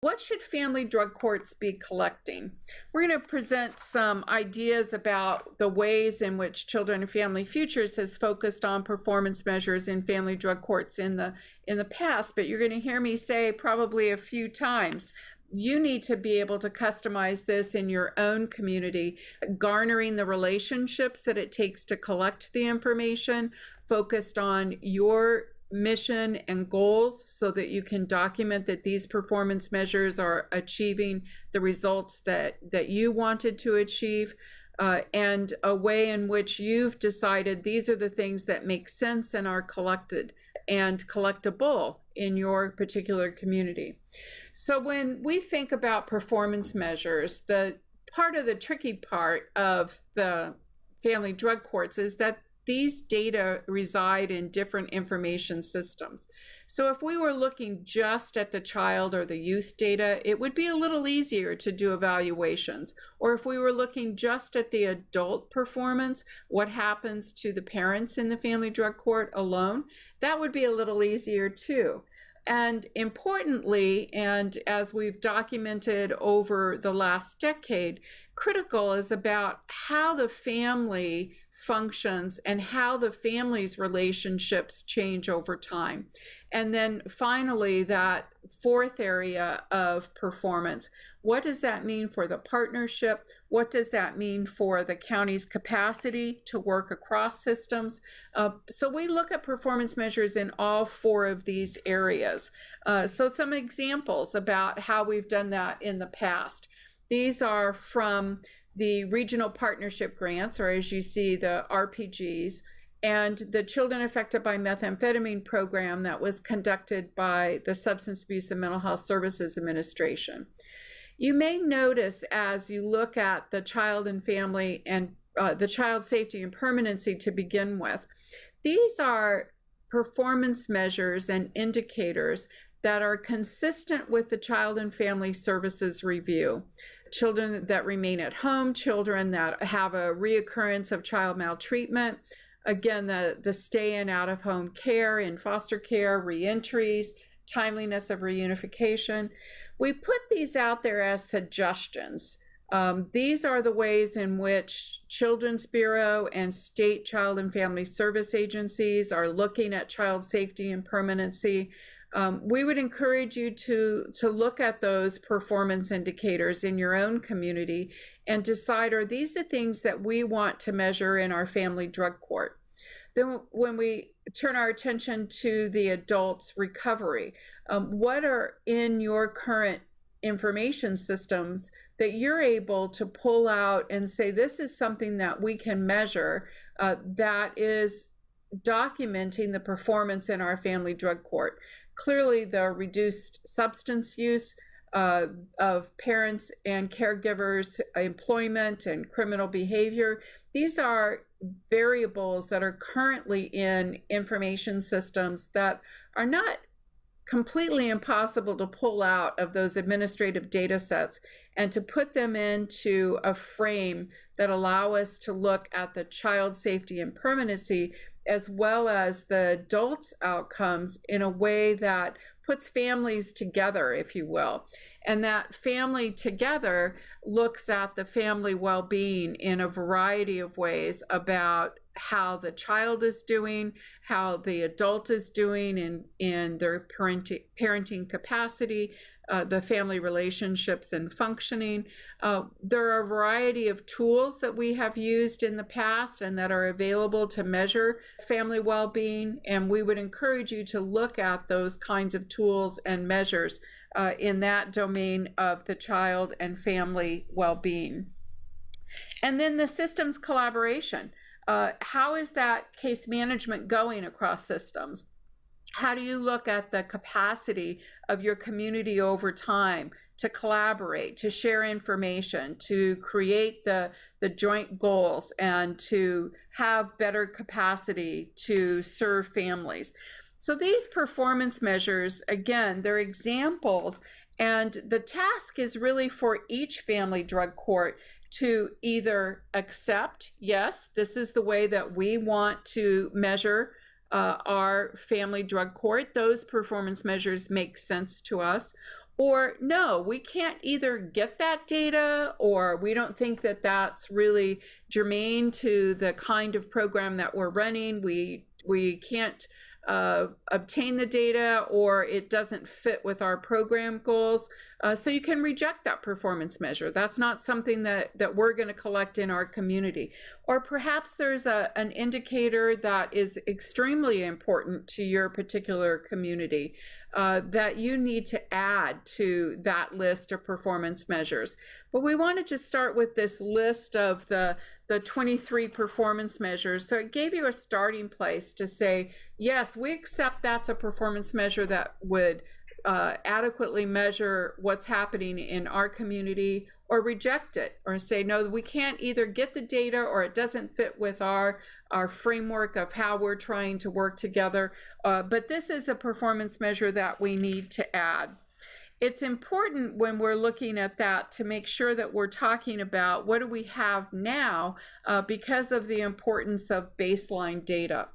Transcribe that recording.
What should family drug courts be collecting? We're going to present some ideas about the ways in which Children and Family Futures has focused on performance measures in family drug courts in the past, but you're going to hear me say probably a few times, you need to be able to customize this in your own community, garnering the relationships that it takes to collect the information, focused on your mission and goals so that you can document that these performance measures are achieving the results that you wanted to achieve, and a way in which you've decided these are the things that make sense and are collected and collectible in your particular community. So when we think about performance measures, the part of the tricky part of the family drug courts is that these data reside in different information systems. So if we were looking just at the child or the youth data, it would be a little easier to do evaluations. Or if we were looking just at the adult performance, what happens to the parents in the family drug court alone, that would be a little easier too. And importantly, and as we've documented over the last decade, critical is about how the family functions and how the family's relationships change over time. And then finally, that fourth area of performance. What does that mean for the partnership? What does that mean for the county's capacity to work across systems? So we look at performance measures in all four of these areas. So some examples about how we've done that in the past. These are from the regional partnership grants, or as you see, the RPGs, and the Children Affected by Methamphetamine program that was conducted by the Substance Abuse and Mental Health Services Administration. You may notice as you look at the child and family and the child safety and permanency to begin with, these are performance measures and indicators that are consistent with the Child and Family Services Review. Children that remain at home, children that have a reoccurrence of child maltreatment, again, the stay in out-of-home care, in foster care, reentries, timeliness of reunification. We put these out there as suggestions. These are the ways in which Children's Bureau and state child and family service agencies are looking at child safety and permanency. We would encourage you to look at those performance indicators in your own community and decide, are these the things that we want to measure in our family drug court? Then when we turn our attention to the adults' recovery, what are in your current information systems that you're able to pull out and say, this is something that we can measure that is documenting the performance in our family drug court? Clearly, the reduced substance use of parents and caregivers, employment and criminal behavior, these are variables that are currently in information systems that are not completely impossible to pull out of those administrative data sets and to put them into a frame that allow us to look at the child safety and permanency as well as the adults' outcomes in a way that puts families together, if you will. And that family together looks at the family well-being in a variety of ways about how the child is doing, how the adult is doing in their parenting capacity, the family relationships and functioning. There are a variety of tools that we have used in the past and that are available to measure family well-being, and we would encourage you to look at those kinds of tools and measures in that domain of the child and family well-being. And then the systems collaboration. How is that case management going across systems? How do you look at the capacity of your community over time to collaborate, to share information, to create the joint goals, and to have better capacity to serve families? So these performance measures, again, they're examples, and the task is really for each family drug court to either accept, yes, this is the way that we want to measure our family drug court. Those performance measures make sense to us. Or no, we can't either get that data, or we don't think that that's really germane to the kind of program that we're running. We can't obtain the data, or it doesn't fit with our program goals. So you can reject that performance measure. That's not something that we're going to collect in our community. Or perhaps there's an indicator that is extremely important to your particular community that you need to add to that list of performance measures. But we wanted to start with this list of the 23 performance measures. So it gave you a starting place to say, yes, we accept that's a performance measure that would adequately measure what's happening in our community, or reject it, or say, no, we can't either get the data, or it doesn't fit with our framework of how we're trying to work together. But this is a performance measure that we need to add. It's important when we're looking at that to make sure that we're talking about what do we have now because of the importance of baseline data.